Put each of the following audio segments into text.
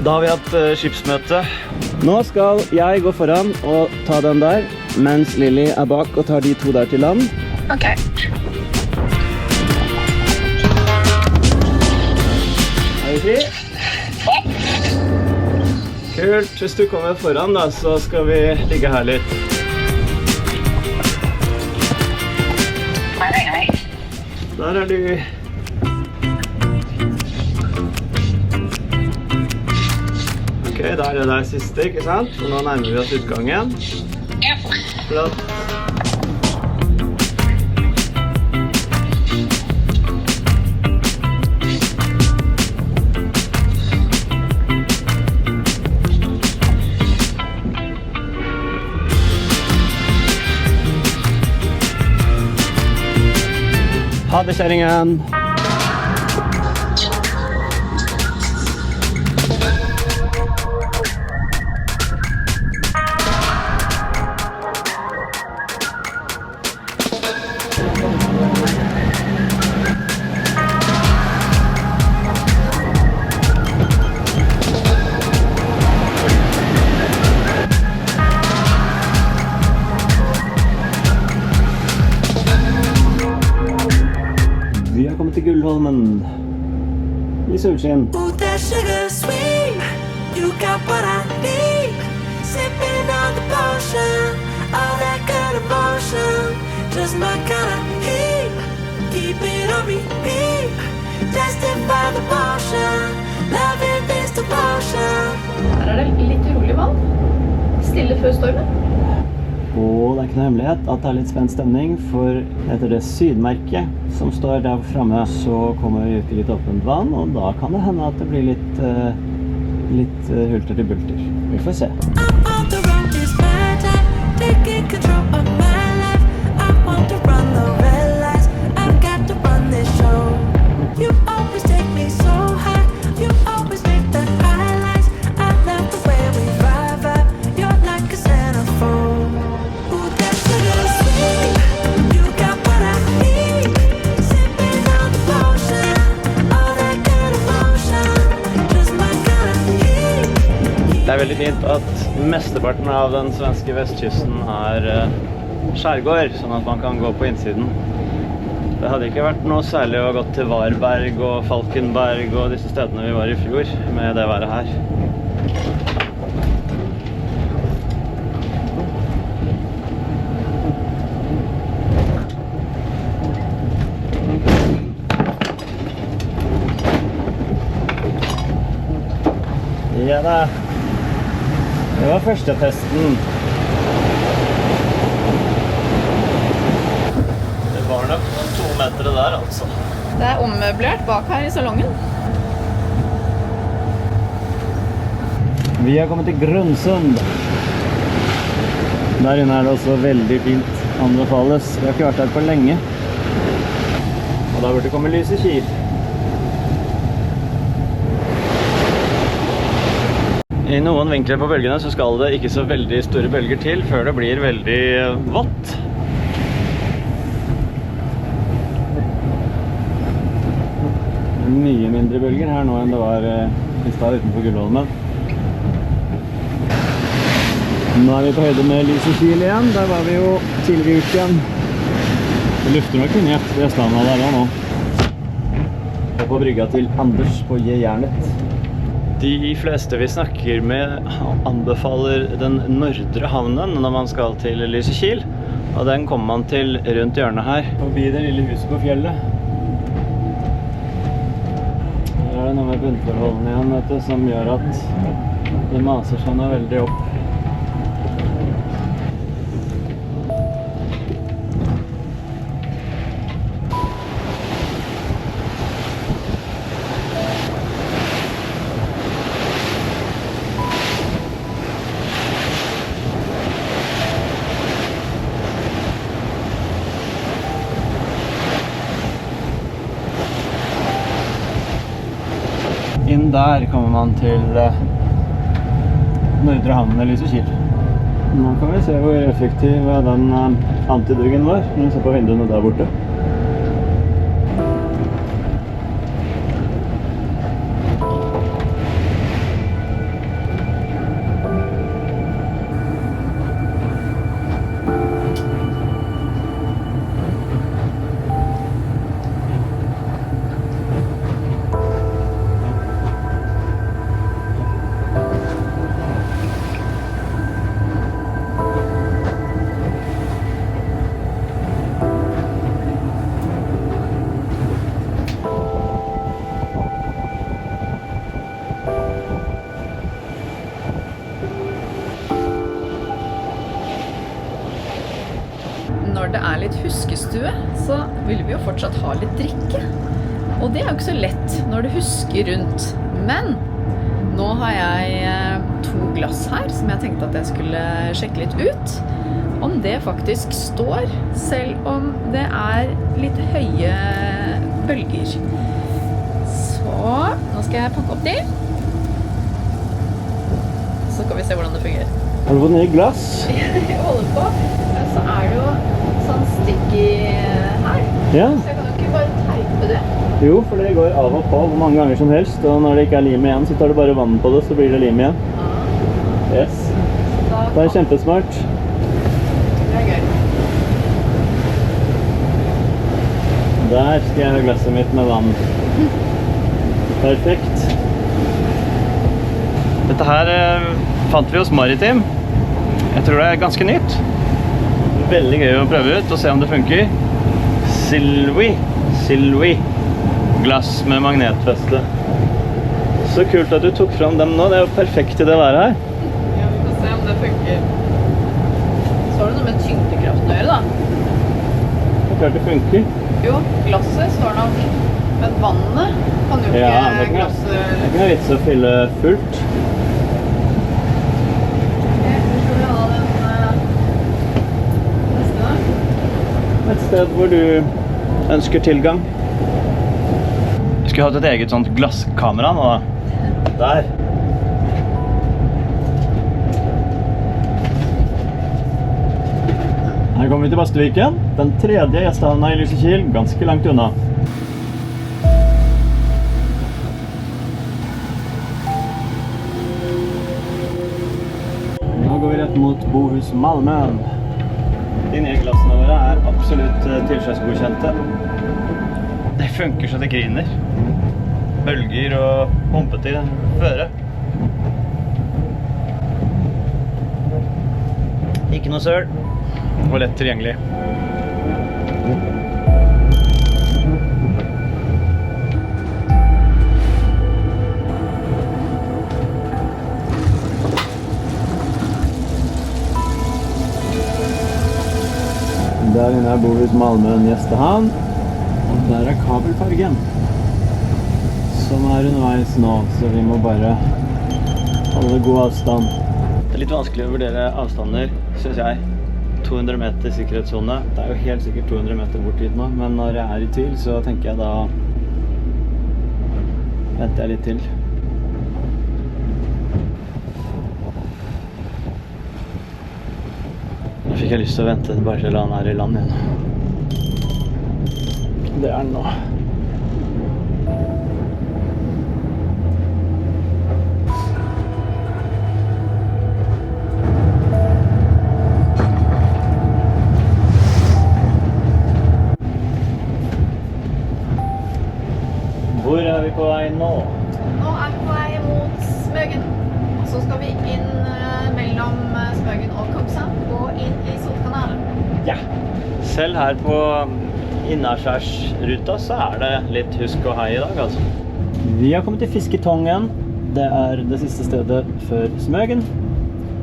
Da har vi hatt skipsmøte. Nå skal jeg gå foran og ta den der, mens Lily er bak og tar de to der til land. Ok. Er vi fri? Kult. Hvis du kommer foran da, så skal vi ligge her litt. Nei. Der er du. Ok, der er det der siste, ikke sant? For nå nærmer vi oss utgangen. Ja. Flott. Ha det, kjæringen! Vi har kommet til Gullholmen. I solskinn. Ooh, that sugar sweet. You got what I need. Sipping on the potion. All that good emotion. Just my kind of heat. Keep it on repeat. Tested by the potion. Loving this devotion. Her er det litt urolig vann. Stille før stormen. Og det er ikke noe hemmelighet at det er litt spent stemning, for etter det sydmerket som står der fremme, så kommer vi ut i litt åpent vann, og da kan det hende at det blir litt hulter til bulter. Vi får se. I'm on the road this bad time. Taking control of my life. I want to run the red lights. I've got to run this show. You always take me so high. You always make the highlights. I love the way we vibe up. You're like a centerfold. Ooh, that sugar sweet. You got what I need. Sipping on the potion. All that good emotion. Just my kind of heat. Det er veldig fint at mesteparten av den svenske vestkysten er skjærgård, sånn at man kan gå på innsiden. Det hadde ikke vært noe særlig å gå til Varberg og Falkenberg og disse stedene vi var i fjor med det været her. Ja da. Det var første testen. Det var nok noen 2 meter der, altså. Det er ommøblert bak her i salongen. Vi har kommet til Grønsund. Der inne er det også veldig fint anbefales. Vi har ikke vært her på lenge. Og da burde det komme Lysekil. I noen vinkler på bølgene så skal det ikke så veldig store bølger til før det blir veldig vått. Mye mindre bølger her nå enn det var i stad utenfor Gullholmen. Nå er vi på høyde med Lysekil igjen. Der var vi jo tidligere i uken. Det lufter nok inn i Vestlandet der nå. Og på brygga til Anders på Jernet. De fleste vi snakker med anbefaler den nordre havnen når man skal til Lysekil. Og den kommer man til rundt hjørnet her. Forbi det lille huset på fjellet. Her er det noe med bunnforholdene igjen, vet du, som gjør at det maser seg noe veldig opp. Inn der kommer man til nordre havnen i Lysekil. Nå kan vi se hvor effektiv den antiduggen var. Når vi ser på vinduene der borte. når det er litt huskestue, så vil vi jo fortsatt ha litt drikke. Og det er jo ikke så lett når du husker rundt. Men nå har jeg 2 glass her som jeg tenkte at jeg skulle sjekke litt ut. Om det faktisk står, selv om det er litt høye bølger. Så nå skal jeg pakke opp de. Så skal vi se hvordan det fungerer. Har du fått nye glass? Jeg holder på. Så er det jo sånn sticky her. Ja. Så jeg kan jo ikke bare teipe det. Jo, for det går av og på hvor mange ganger som helst, og når det ikke er lim igjen, så tar du bare vann på det, så blir det lim igjen. Yes. Det er kjempesmart. Det er gøy. Der skal jeg ha glasset mitt med vann. Perfekt. Dette her fant vi hos Maritim. Jeg tror det er ganske nytt. Veldig gøy å prøve ut og se om det funker. Silvi. Glass med magnetfeste. Så kult at du tok fram dem nå. Det er jo perfekt i det været her. Ja, vi får se om det funker. Så har det noe med tyngdekraften å gjøre, da. Det er klart det funker. Jo, glasset står nok, men vannet kan jo ikke Ja, det er ikke glasset... noe vits å fylle fullt. Hvor skal vi ha den neste da? Et sted hvor du ønsker tilgang. Vi skulle hatt et eget sånt glasskamera nå da. Der. Her kommer vi til Bastøviken. Den 3. gjestehavna i Lysekil, ganske langt unna. Nå går vi rett mot Bohus Malmön. De nye glassene våre er absolutt tilskjøtsgodkjente. Det funker så det griner. Bølger og pumpet i føre. Ikke noe søl. Og lett tilgjengelig. Der inne er Bohus Malmön gjestehavn. Og der er kabelfergen som er underveis nå, så vi må bare holde god avstand. Det er litt vanskelig å vurdere avstander, synes jeg. 200 meter sikkerhetszone. Det er jo helt sikkert 200 meter bort hit nå, men når jeg er i tvil, så tenker jeg da venter jeg litt til. Nå fikk jeg lyst til å vente bare til han er i land igjen. Det er den nå. Hvor er vi på vei nå? Nå er vi på vei mot Smøgen. Og så skal vi inn mellom Smøgen og Kongshamn og inn i Solkanalen. Ja. Selv her på Innarskjærsruta så er det litt husk og hei i dag, altså. Vi har kommet til Fisketongen. Det er det siste stedet før Smøgen.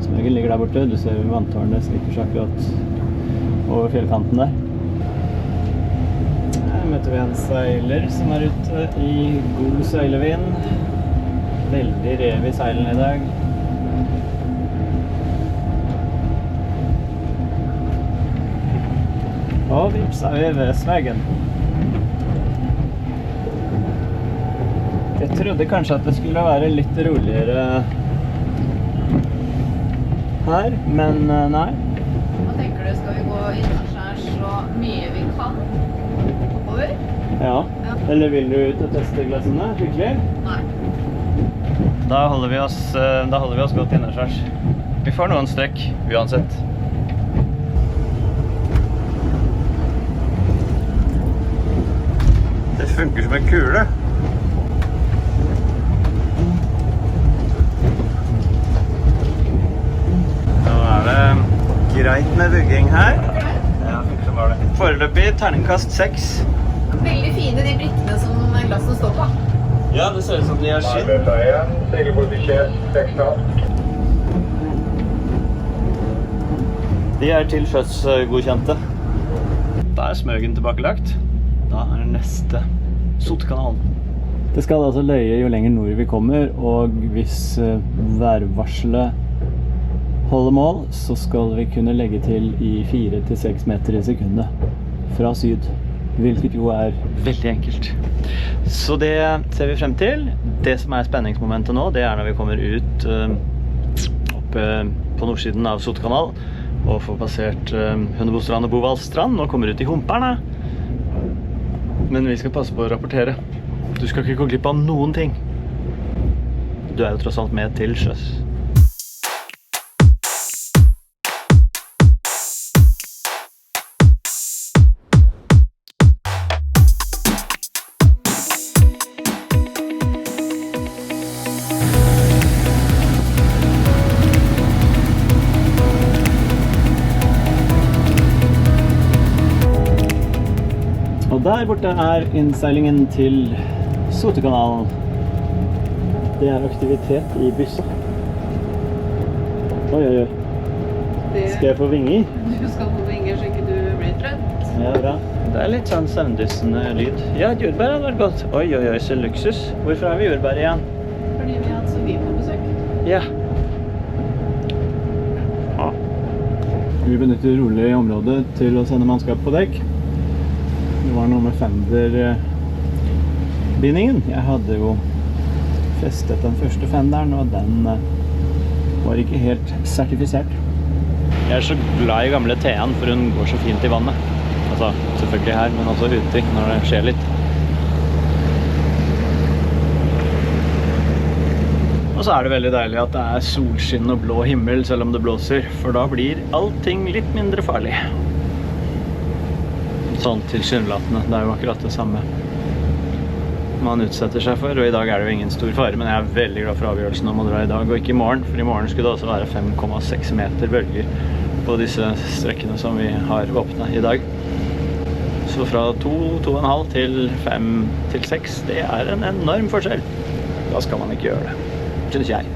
Smøgen ligger der borte. Du ser vanntårnet slikker seg akkurat over fjellkanten der. Her møter vi en seiler som er ute i god seilevind. Veldig rev i seilen i dag. Og vips er vi ved Smøgen. Jeg trodde kanskje at det skulle være litt roligere her, men nei. Hva tenker du? Skal vi gå innenskjærs så mye vi kan oppover? Ja. Eller vil du ut og teste glassene skikkelig? Nei. Da holder vi oss godt innenskjærs. Vi får noen strekk uansett. Det funker som en kule. Nå er det greit med bygging her. Ja, funker som var det. Foreløpig terningkast 6. Veldig fine de brikkene som glassen står på. Ja, det ser ut som de har skinn. De er til sjøs godkjente. Da er Smøgen tilbakelagt. Da er neste Sotekanalen. Det skal altså løye jo lenger nord vi kommer, og hvis værvarselet holder mål, så skal vi kunne legge til i 4 til 6 meter i sekundet fra syd, hvilket jo er veldig enkelt. Så det ser vi frem til. Det som er spenningsmomentet nå, det er når vi kommer ut oppe på nordsiden av Sotekanal og får passert Hundebostrand og Bovaldstrand og kommer ut i Humperne. Men vi skal passe på å rapportere. Du skal ikke gå glipp av noen ting. Du er jo tross alt med til sjøs. Og der borte er innseilingen til Sotekanalen. Det er aktivitet i byssa. Oi, oi, oi. Skal jeg få vinger? Du skal få vinger så ikke du blir trøtt. Ja, bra. Det er litt sånn søvndyssende lyd. Ja, et jordbær hadde vært godt. Oi, oi, oi, så luksus. Hvorfor har vi jordbær igjen? Fordi vi har hatt Sofie på besøk. Ja. Vi benytter rolig området til å sende mannskap på dekk. Det var noe med fenderbindingen. Jeg hadde jo festet den første fenderen, og den var ikke helt sertifisert. Jeg er så glad i gamle Thean, for hun går så fint i vannet. Altså, selvfølgelig her, men også ute når det skjer litt. Og så er det veldig deilig at det er solskinn og blå himmel selv om det blåser, for da blir allting litt mindre farlig. Sånn tilsynelatende, det er jo akkurat det samme man utsetter seg for, og i dag er det jo ingen stor fare, men jeg er veldig glad for avgjørelsen om å dra i dag, og ikke i morgen, for i morgen skulle det også være 5,6 meter bølger på disse strekkene som vi har åpnet i dag. Så fra 2,5 til 5 til 6, det er en enorm forskjell. Da skal man ikke gjøre det, synes jeg.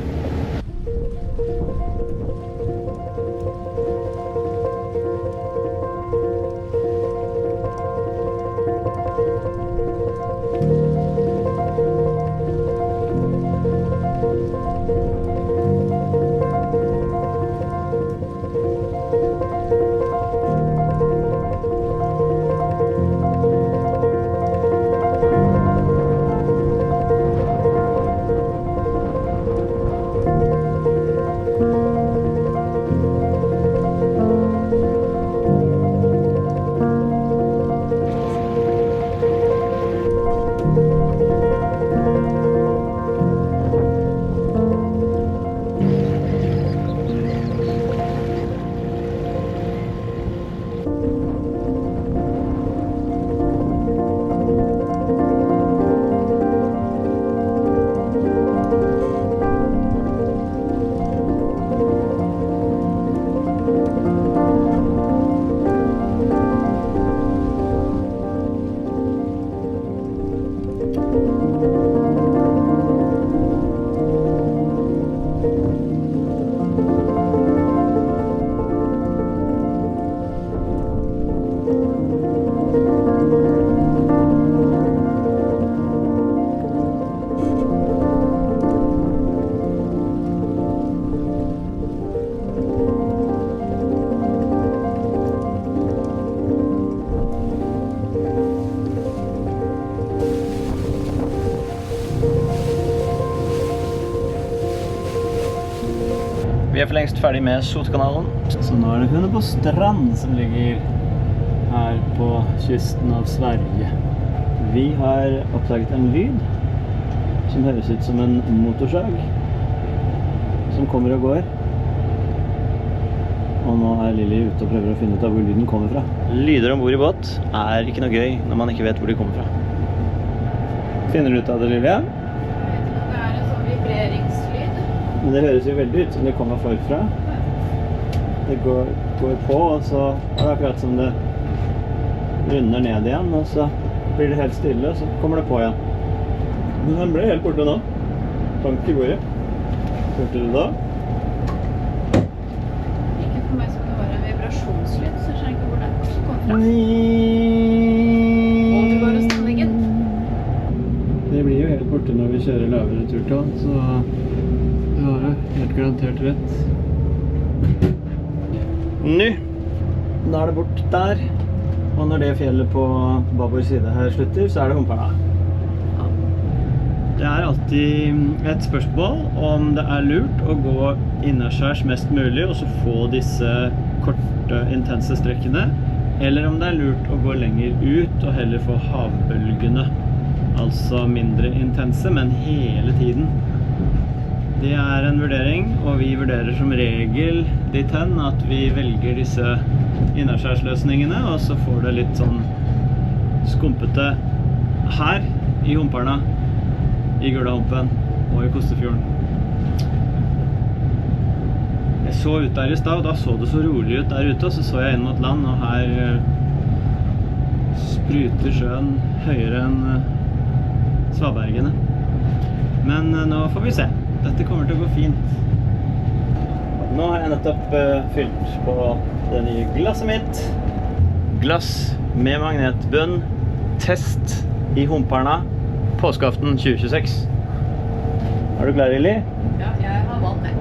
Vi er for lengst ferdig med Sotekanalen. Så nå er det Hundebostrand som ligger her på kysten av Sverige. Vi har oppdaget en lyd som høres ut som en motorsag som kommer og går. Og nå er Lili ute og prøver å finne ut av hvor lyden kommer fra. Lyder ombord i båt er ikke noe gøy når man ikke vet hvor de kommer fra. Finner du ut av det, Lili? Jeg vet ikke om det er en sånn vibreringslyd. Men det høres jo veldig ut som det kommer forfra. Det går på, og så er det akkurat som det runder ned igjen, og så blir det helt stille, og så kommer det på igjen. Men den ble helt borte nå. Bank i bordet. Hørte du da? Ikke for meg som det var en vibrasjonslyd, så jeg skjønner ikke hvor det kommer fra. retur til, så du har det helt garantert rett. Nå er det bort der, og når det fjellet på babord side her slutter, så er det Humparna. Det er alltid et spørsmål om det er lurt å gå innerskjærs mest mulig, og så få disse korte, intense strekkene, eller om det er lurt å gå lenger ut og heller få havbølgene, altså mindre intense, men hele tiden. Det er en vurdering, og vi vurderer som regel dit hen at vi velger disse innerskjærsløsningene, og så får det litt sånn skumpete her i Humparna, i Gulahumpen og i Kostefjorden. Jeg så ut der i stad, og da så det så rolig ut der ute, og så så jeg inn mot land, og her spruter sjøen høyere enn Svabergene. Men nå får vi se. Dette kommer til å gå fint. Nå har jeg nettopp fylt på det nye glasset mitt. Glass med magnetbunn. Test i Humparna. Påskeaften 2026. Er du klar, Lili? Ja, jeg har vann med.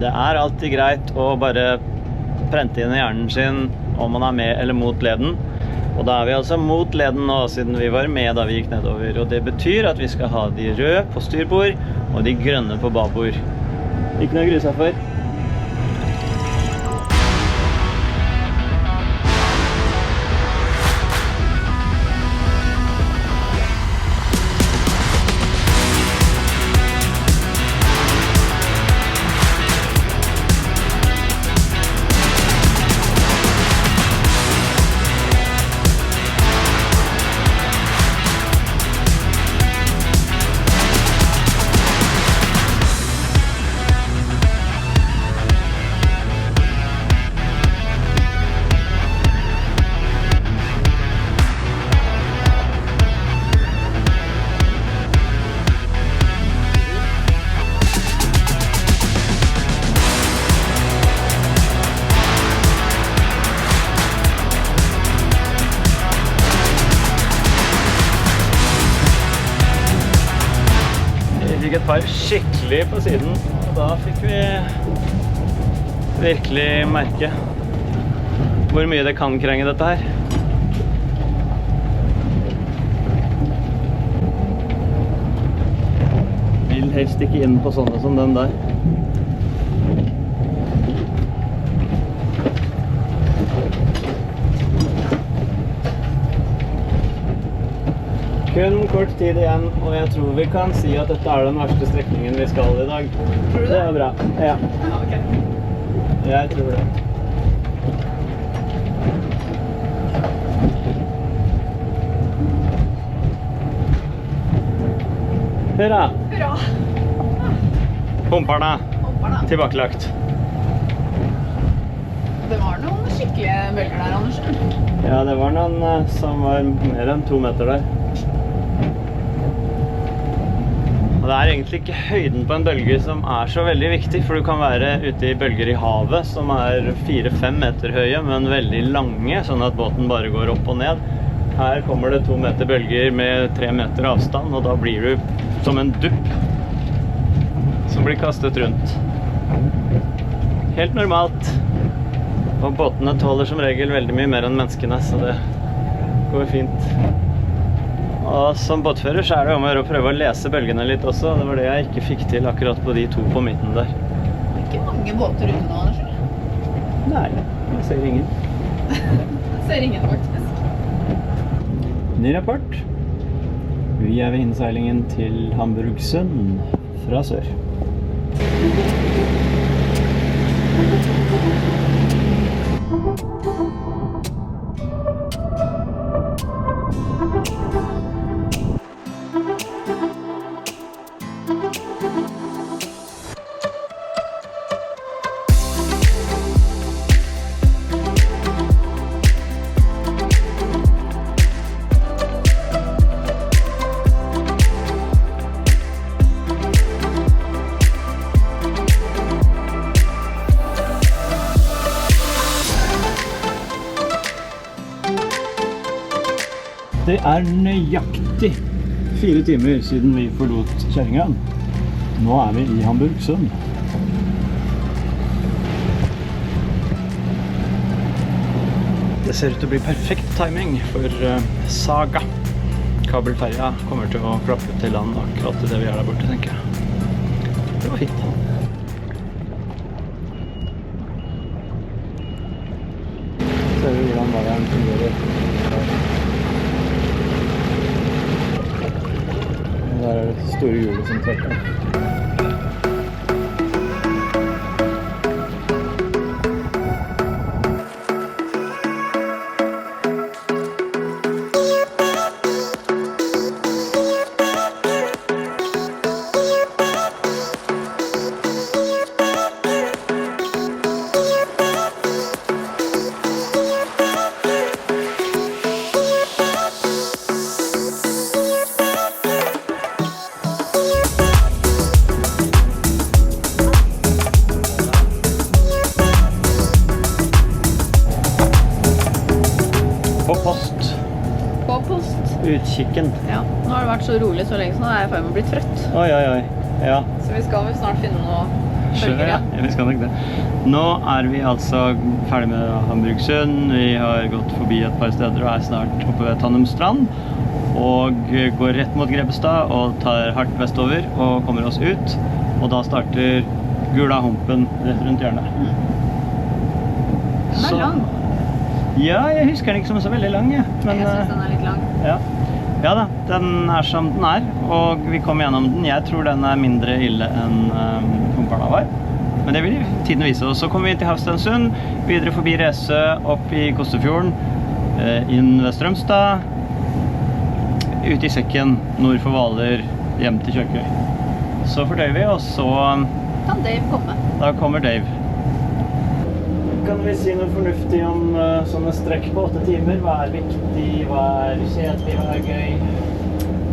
Det er alltid greit å bare prente inn i hjernen sin om man er med eller mot leden. Og da er vi altså mot leden nå, siden vi var med da vi gikk nedover. Og det betyr at vi skal ha de røde på styrbord og de grønne på babord. Ikke noe å grue seg for. Et par skikkelig på siden, og da fikk vi virkelig merke hvor mye det kan krenge dette her. Vil helst ikke inn på sånne som den der. Kun kort tid igjen, og jeg tror vi kan si at dette er den verste strekningen vi skal i dag. Tror du det? Det er bra. Ja, Ja, ok. jeg tror det. Hurra! Hurra! Humparna, Humparna. tilbakelagt. Det var noen skikkelige bølger der, Anders. Ja, det var noen som var mer enn 2 meter der. Og det er egentlig ikke høyden på en bølge som er så veldig viktig, for du kan være ute i bølger i havet som er 4-5 meter høye, men veldig lange, sånn at båten bare går opp og ned. Her kommer det 2 meter bølger med 3 meter avstand, og da blir du som en dupp som blir kastet rundt. Helt normalt. Og båtene tåler som regel veldig mye mer enn menneskene, så det går fint. Og som båtfører så er det om å prøve å lese bølgene litt også. Det var det jeg ikke fikk til akkurat på de 2 på midten der. Det er ikke mange båter ute nå, Anders. Nei, jeg ser ingen. Jeg ser ingen, faktisk. Ny rapport. Vi er ved innseilingen til Hamburgsund fra sør. Det er nøyaktig 4 timer siden vi forlot Kjerringen. Nå er vi i Hamburgsund. Det ser ut til å bli perfekt timing for Saga. Kabelferja kommer til å klappe til land akkurat til det vi er der borte, tenker jeg. Det var fint. Ser vi hvordan vareren fungerer. Der er det store hjulet som trekker. På post. Utkikken. Ja, nå har det vært så rolig så lenge, så nå er jeg ferdig med å bli trøtt. Oi, oi, oi. Ja. Så vi skal vel snart finne noe følger igjen. Ja, vi skal nok det. Nå er vi altså ferdig med Hamburgsund. Vi har gått forbi et par steder og er snart oppe ved Tannum strand. Og går rett mot Grebbestad og tar hardt vestover og kommer oss ut. Og da starter Gula Humpen rett rundt hjørnet. Den er lang. Ja, jeg husker den ikke som så veldig lang, ja. Men, jeg synes den er litt lang. Ja. Ja da, den er som den er, og vi kom gjennom den. Jeg tror den er mindre ille enn Humparna var. Men det vil tiden vise oss. Så kommer vi inn til Havstensund, videre forbi Resø, opp i Kostefjorden, inn ved Strømstad, ut i Sekken, nord for Hvaler, hjem til Kjøkøy. Så fordøyer vi, og så Kan Dave komme? Da kommer Dave. Kan vi si noe fornuftig om sånne strekk på 8 timer? Hva er viktig, hva er kjedelig, hva er gøy?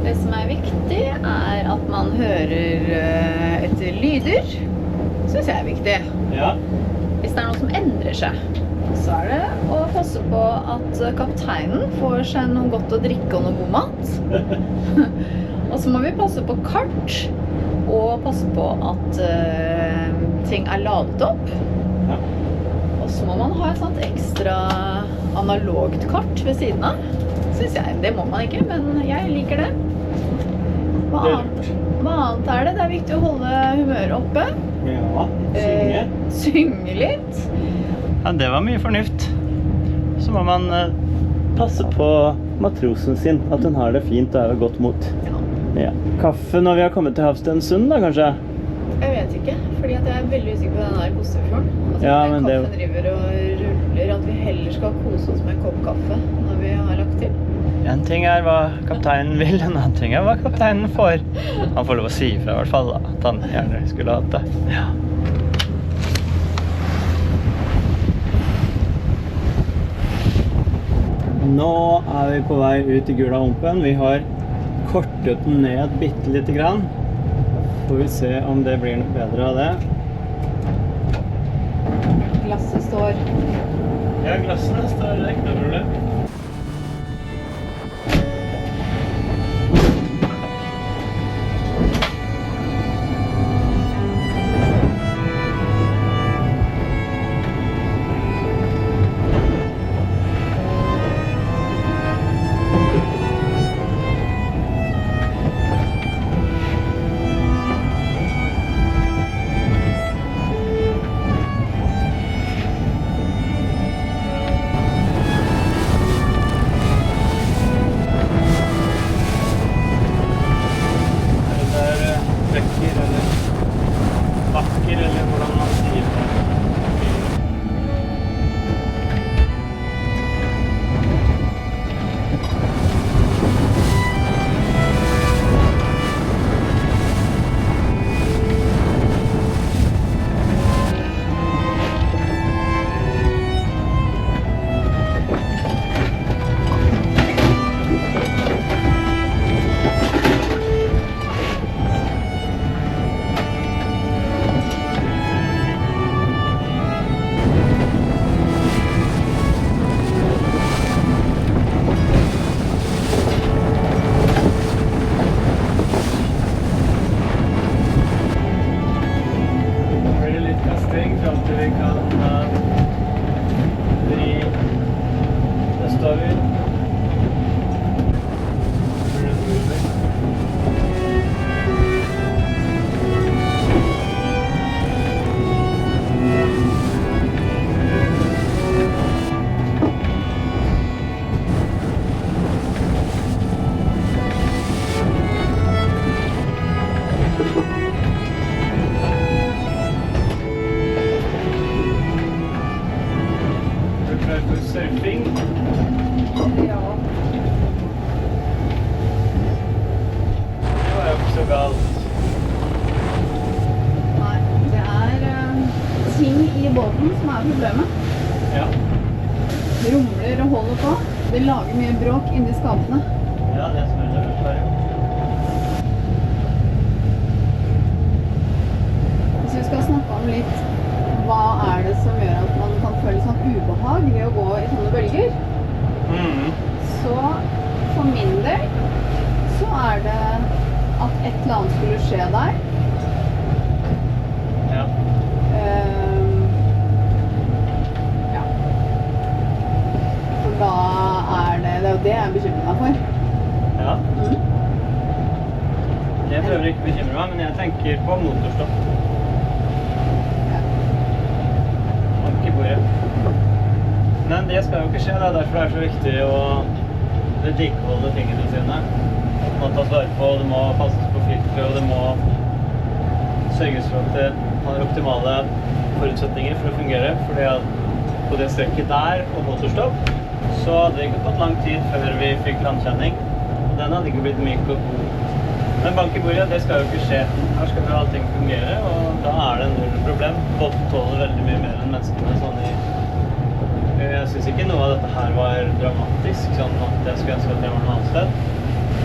Det som er viktig er at man hører etter lyder, synes jeg er viktig. Ja. Hvis det er noe som endrer seg, så er det å passe på at kapteinen får seg noe godt å drikke og noe god mat. Og så må vi passe på kart, og passe på at ting er ladet opp. Ja. Og så må man ha et sånt ekstra analogt kart ved siden av, synes jeg. Det må man ikke, men jeg liker det. Hva annet er det? Det er viktig å holde humøret oppe. Ja, synge. Synge litt. Ja, det var mye fornuft. Så må man passe på matrosen sin, at hun har det fint og er ved godt mot. Ja. Ja. Kaffe når vi har kommet til Havstensund da, kanskje? Jeg vet ikke, fordi at jeg er veldig usikker på den der Kostefjorden. Altså, Ja, den men det- kaffen driver og ruller, at vi heller skal kose oss med en kopp kaffe når vi har lagt til. En ting er hva kapteinen vil, en annen ting er hva kapteinen får. Han får lov å si ifra i hvert fall da, at han gjerne skulle hatt det. Ja. Nå er vi på vei ut i Gula Humpen. Vi har kortet den ned bitte lite grann. Får vi se om det blir noe bedre av det. Glasset står. Ja, glassene står ikke noe problem. klar for surfing. Ja. Det var jo ikke så galt. Nei, det ting i båten som problemet. Ja. Det rumler og holder på. Det lager mye bråk inni skapene. Ja, det smører det bare. Hvis vi skal snakke om litt, hva det som gjør at man kan føle sånn ubehag ved å gå i sånne bølger? Så for min del så det at et eller annet skulle skje der. Ja. Ja. For da det jo det jeg bekymrer meg for. Ja. Jeg prøver ikke å bekymre meg, men jeg tenker på motorstopp. Ja. Bank i bordet. Men det skal jo ikke skje, det derfor det så viktig å vedlikeholde tingene sine. Det må tas vare på, det må passes på filtre, og det må sørges for at det har optimale forutsetninger for å fungere. Fordi at på det strekket der og motorstopp, så hadde det ikke gått lang tid før vi fikk landkjenning. Og den hadde ikke blitt myk og god. Men bank i bordet, det skal jo ikke skje. Her skal jo allting fungere, og da det null problem. Båten tåler veldig mye mer enn menneskene. Jeg synes ikke noe av dette her var dramatisk, sånn at jeg skulle ønske at jeg var noe annet sted.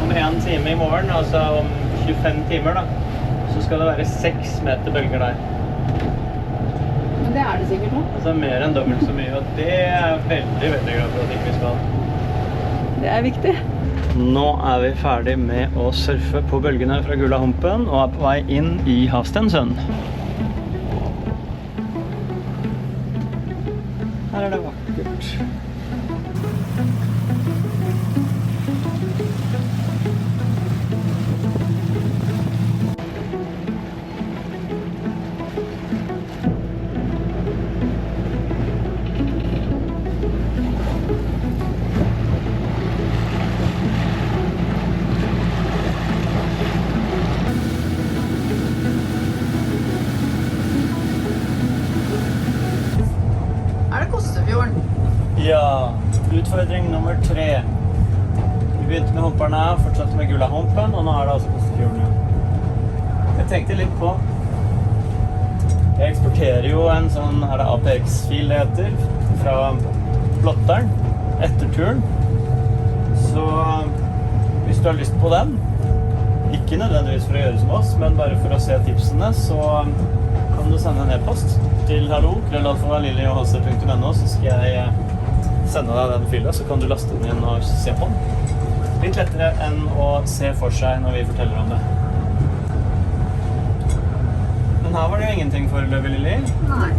Om 1 time i morgen, altså om 25 timer da, så skal det være 6 meter bølger der. Men det det sikkert nå. Altså mer enn dobbelt så mye, og det jeg veldig, veldig glad for at ikke vi skal. Det viktig. Nå vi ferdig med å surfe på bølgene fra Gullahumpen og på vei inn i Havstensund. Her det vakkert. Ja, utfordring nummer 3. Vi begynte med humperne, fortsatte med Gullahumpen, og nå det altså Kostefjorden. Jeg tenkte litt på, jeg eksporterer jo en sånn, det APX-fil det heter, fra plotteren etter turen. Så hvis du har lyst på den, ikke nødvendigvis for å gjøre som oss, men bare for å se tipsene, så kan du sende en e-post til hallo@lillyhc.no, så skal jeg sende deg den filen, så kan du laste den inn og se på den. Litt lettere enn å se for seg når vi forteller om det. Men her var det jo ingenting foreløpig, Lilly. Nei.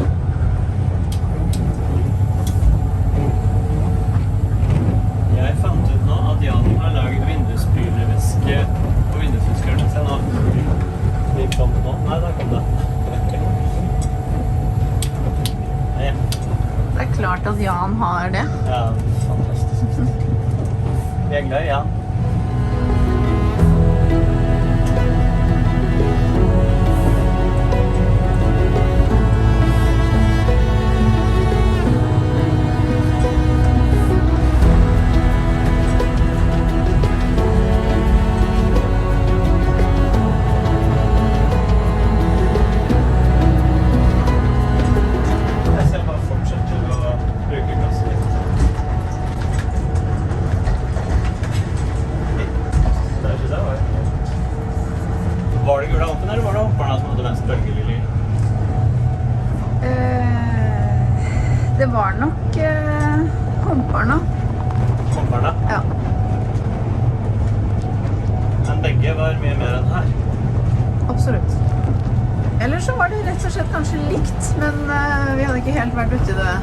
Jeg fant ut nå at Jan har laget vindusspylervæske på vindushuskeren. Se nå. Vi kom nå. Nei, der kom det. Ja. Det klart at Jan har det. Ja, fantastisk. Vi glad i Jan. Var det Gullahumpen, eller var det humperne som hadde mest bølger, Lilly? Det var nok humperne. Humperne? Ja. Men begge var mye mer enn her. Absolutt. Eller så var det rett og slett kanskje likt, men vi hadde ikke helt vært ute i det.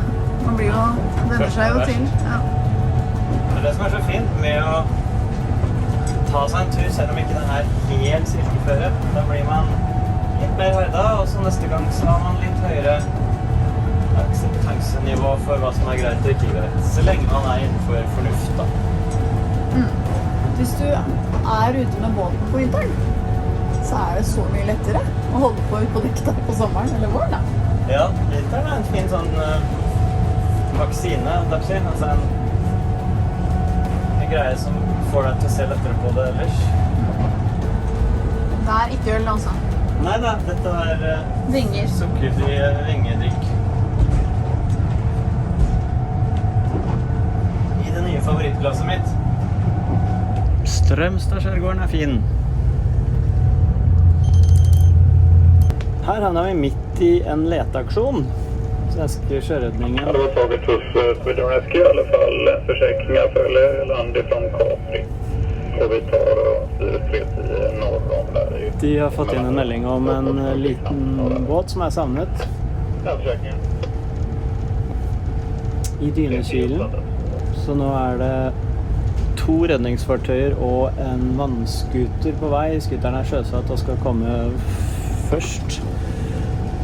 Man blir jo, venner seg jo til. Ja. Men det som så fint med å ta seg en tur, selv om ikke det helt silkeføre, da blir man litt mer høyda, og så neste gang så har man litt høyere akseptansenivå for hva som greit og ikke greit, så lenge man innenfor fornuft da. Hvis du ute med båten på vinteren, så det så mye lettere å holde på ut på dekk der på sommeren eller våren da. Ja, vinteren en fin sånn vaksine, altså en greie som får deg til å se lettere på det ellers. Det er ikke øl, altså. Nei, dette er Vinger. sukkerfri vingedrikk. I det nye favorittglasset mitt. Strømstadskjærgården er fin. Her havner vi midt i en leteaksjon. Svenske sjøredningen. Det var taget hos Sweden Rescue i alle fall försäkringar för land ifrån Capri. Och vi tar Sirius 310 norr om där. De har fått inn en melding om en liten båt som er savnet Den försäkringen. i Dynekilen. Så nå er det 2 redningsfartøyer og en vannskuter på vei. Skuteren er sjøsatt og skal komme først.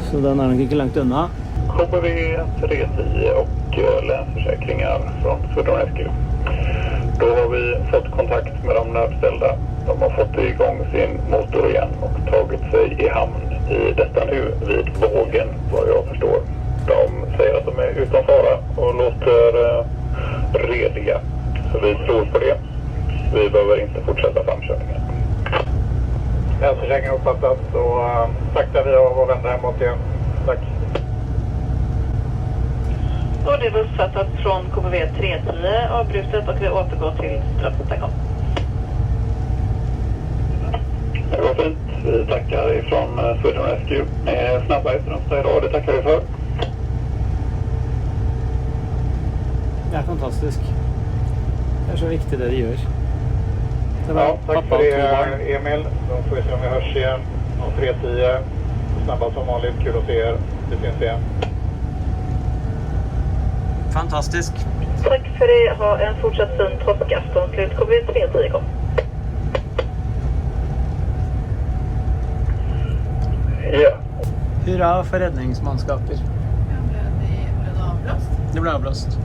Så den er nok ikke langt unna. KBV 310 och länsförsäkringar från Sweden Rescue. Då har vi fått kontakt med de nödställda. De har fått igång sin motor igen och tagit sig i hamn i detta nu vid bågen, vad jag förstår. De säger att de är utan fara och låter rediga. Så vi tror på det. Vi behöver inte fortsätta framkörningen. Länsförsäkringen uppfattas och sakta vi av och vänder hemåt igen. Tack. Och det var uppfattat från KBV 310 avbrutet och vi återgår till Strömstad. Det var fint. Vi tackar ifrån Sweden Rescue. Ni är snabba i Strömstad idag, det tackar vi för. Det er fantastisk. Det er så viktig det de gjør. Det var Ja, tack pappa för og 2 det barn. Emil. Då får vi se om vi hörs igen. Om 310. Snabba som vanligt. Kul att se er. Vi syns igen. Fantastisk. Tack för det. Ha en fortsatt fin påskafton. Slut KBV 310 kom. Ja. Hurra for redningsmannskaper. Ble det avblåst? Det ble avblåst.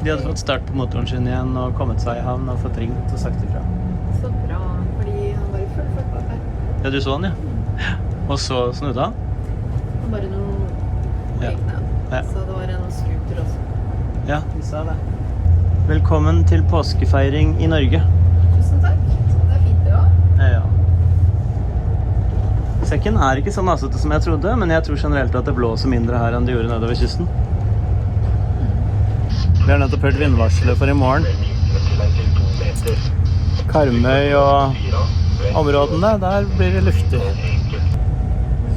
De hadde fått start på motoren sin igjen og kommet seg i havn og fått ringt og sagt ifra. Så bra, fordi han var i full fart bak her. Ja, du så han, ja. Og så snudde han. Og bare noe Ja. gikk ned. Ja. Så det var en scooter også. Ja, de sa det. Velkommen til påskefeiring i Norge. Tusen takk. Det er fint det også. Ja. Sekken er ikke så massete som jeg trodde, men jeg tror generelt at det blåser mindre her enn det gjorde nedover kysten. Vi har nettopp hørt vindvarselet for i morgen. Karmøy og områdene, der blir det luftig.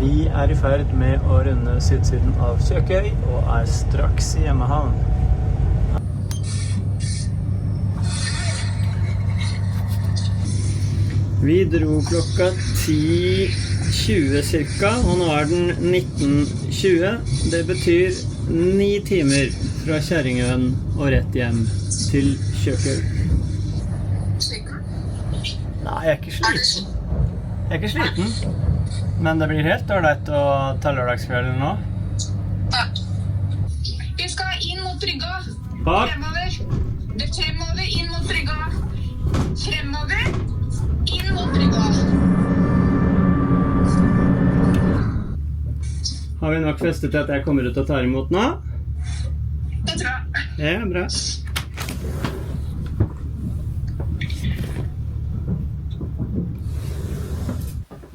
Vi er i ferd med å runde sydsiden av Kjøkøy og er straks i hjemmehavn. Vi dro klokka 10:20 cirka, og nå er den 19:20. Det betyr 9 timer fra Kjerringøen og rett hjem til Kjøkøy. Nei, jeg er ikke sliten. Jeg er ikke sliten. Men det blir helt ålreit å ta lørdagskvelden nå. Ja. Vi skal inn mot brygga. Bak. Fremover. Det er fremover, inn mot brygga. Fremover, inn mot brygga. Har vi nok festet til at jeg kommer ut og tar imot nå? Det tror jeg. Ja, bra.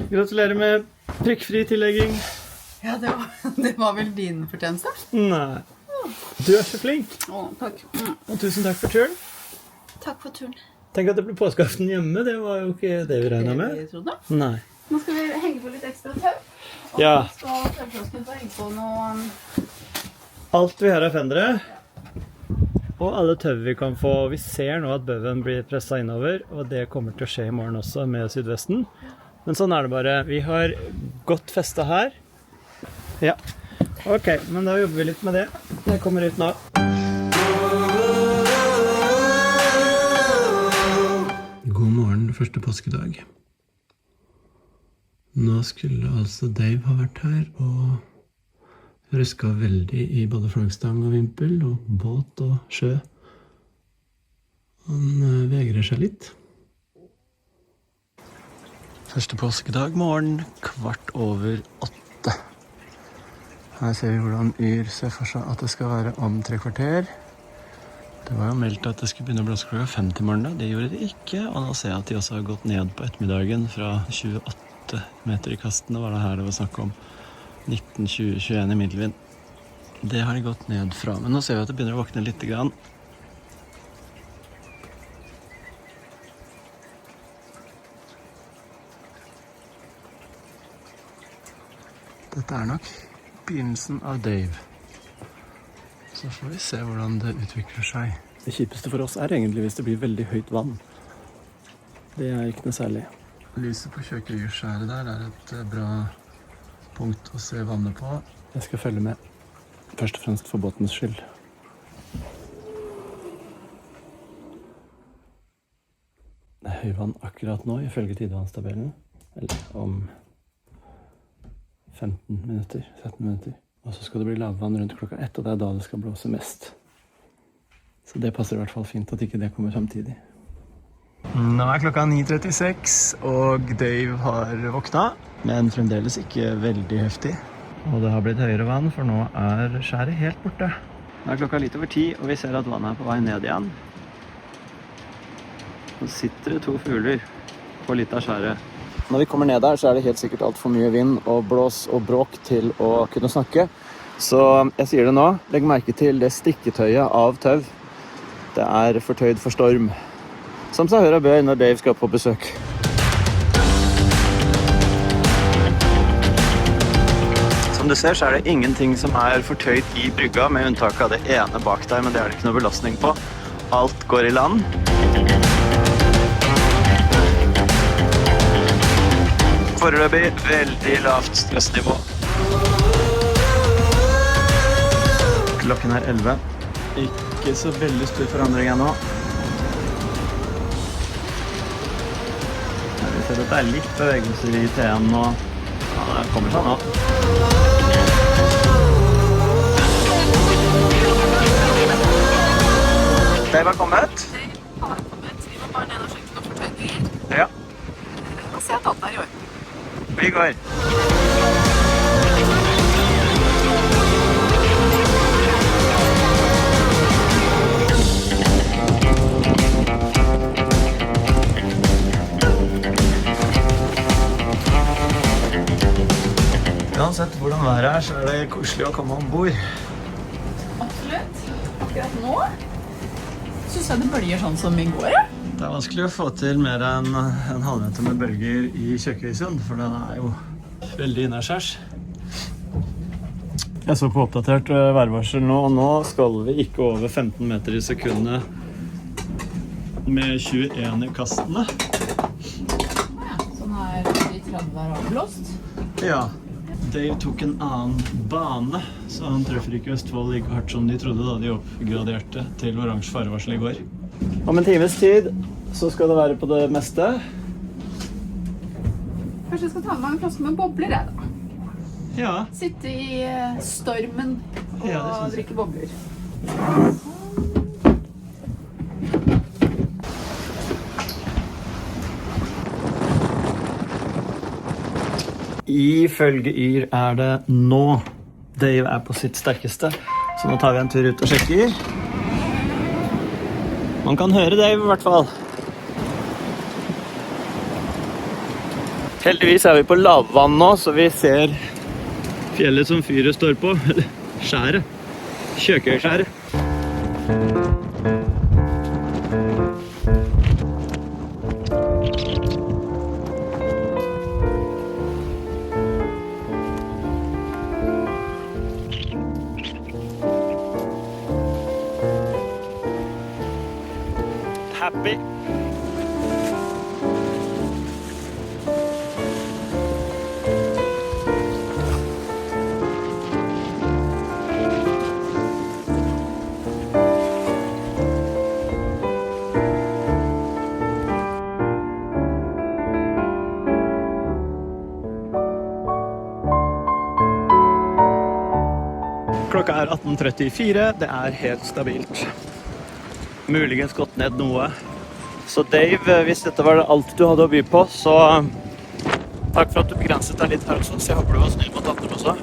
Gratulerer med prikkfri tillegging. Ja, det var vel din fortjeneste? Nei. Du er så flink. Å, takk. Og tusen takk for turen. Takk for turen. Tenk at det ble påskeaften hjemme. Det var jo ikke det vi regnet med. Vi trodde. Nei. Nå skal vi henge på litt ekstra tau. Og Ja. så skal taukiosken få henge på noe... Alt vi har er fendere. Og alle tau vi kan få. Vi ser nå at bøven blir presset innover, og det kommer til å skje i morgen også med sydvesten. Men sånn er det bare. Vi har godt festet her. Ja. Ok, men da jobber vi litt med det. Jeg kommer ut nå. God morgen, første påskedag. Nå skulle altså Dave ha vært her og røsket veldig i både flaggstang og vimpel, og båt og sjø. Han vegrer seg litt. Første påskedag morgen, 7:15. Her ser vi hvordan Yr ser for seg at det skal være om 3 kvarter. Det var jo meldt at det skulle begynne å blåse klokka 5 til morgenen. Det gjorde det ikke, og nå ser jeg at de også har gått ned på ettermiddagen fra 28 meter i kastene, var det her det var snakk om 19, 20, 21 i middelvind. Det har de gått ned fra, men nå ser vi at det begynner å våkne litt grann. Dette er nok begynnelsen av Dave. Så får vi se hvordan det utvikler seg. Det kjipeste for oss er egentlig hvis det blir veldig høyt vann. Det er ikke noe særlig. Lyset på Kjøkøyskjæret der er et bra punkt å se vannet på. Jeg skal følge med, først og fremst for båtens skyld. Det er høyvann akkurat nå, ifølge tidevannstabellen. Eller om 15 minutter, 17 minutter. Og så skal det bli lavvann rundt klokka 1, og det er da det skal blåse mest. Så det passer i hvert fall fint at ikke det kommer samtidig. Nå er klokka 9:36, og Dave har våkna, men fremdeles ikke veldig heftig. Og det har blitt høyere vann, for nå er skjæret helt borte. Nå er klokka litt over 10, og vi ser at vannet er på vei ned igjen. Nå sitter det 2 fugler på litt av skjæret. Når vi kommer ned der, så er det helt sikkert alt for mye vind og blås og bråk til å kunne snakke. Så jeg sier det nå, legg merke til det stikketøyet av tau. Det er fortøyd for storm. Som seg hør og bør når Dave skal på besøk. Som du ser, så er det ingenting som er fortøyd i brygga, med unntak av det ene bak deg, men det er det ikke noe belastning på. Alt går i land. Foreløpig veldig lavt stressnivå. Klokken er 11. Ikke så veldig stor forandring ennå. Vi ser at det er litt bevegelser i T1 nå. Ja, det kommer seg nå. Det var kommet. Vi var bare nede og sjekket noen fortøyninger. Ja, Og se at alt er i orden. vi går. Uansett hvordan været er, så er det koselig å komme ombord. Absolutt. Akkurat nå synes jeg det bølger sånn som i går. Ja. Det er vanskelig å få til mer enn en halvmeter med bølger i Kjøkøysund, for den er jo veldig innerskjærs. Jeg så på oppdatert værvarsel nå, og nå skal vi ikke over 15 meter i sekundet med 21 i kastene. Sånn her de 30 er avblåst. Ja, Dave tok en annen bane, så han treffer ikke Østfold like hardt som de trodde da de oppgraderte til oransje farevarsel i går. Om en times tid så skal det være på det meste. Kanskje jeg skal ta med meg en flaske med bobler, jeg da. Ja, Sitte i stormen og Ja, det synes jeg. drikke bobler. ifølge Yr er det nå Dave er på sitt sterkeste, så nå tar vi en tur ut og sjekker. Man kan høre Dave i hvert fall. Heldigvis er vi på lavvann nå, så vi ser fjellet som fyret står på. Skjæret. Kjøkøyskjæret. Happy. Klokka er 18:34, det er helt stabilt. Muligens gått ned noe. Så Dave, hvis dette var alt du hadde å by på, så takk for at du begrenset deg litt her, så jeg håper du var snill mot andre også.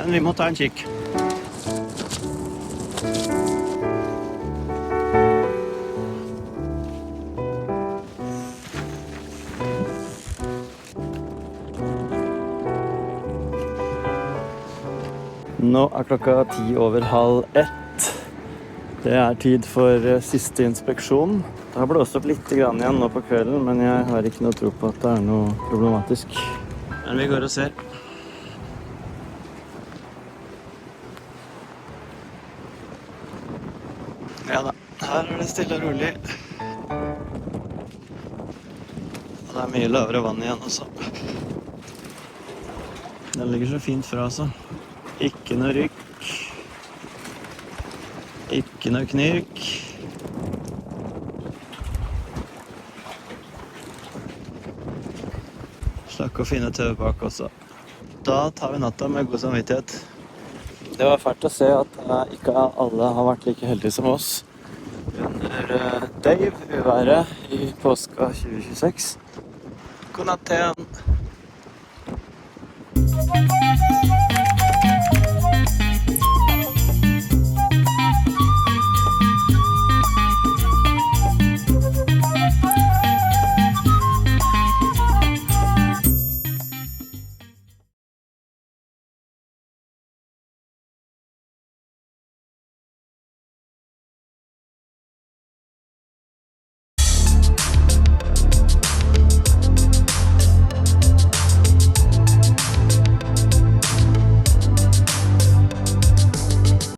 Men vi må ta en kikk. Nå er klokka 1:10. Det er tid for siste inspeksjon. Det har blåst opp litt igjen nå på kvelden, men jeg har ikke noe tro på at det er noe problematisk. Men vi går og ser. Ja da, her er det stille og rolig. Og det er mye lavere vann igjen også. Den ligger så fint fra altså. Ikke noe rykk. Ikke noe knirk. Slakk og fine tøv bak også. Da tar vi natta med god samvittighet. Det var fælt å se at ikke alle har vært like heldige som oss under Dave, uværet i påska 2026. God natt igjen!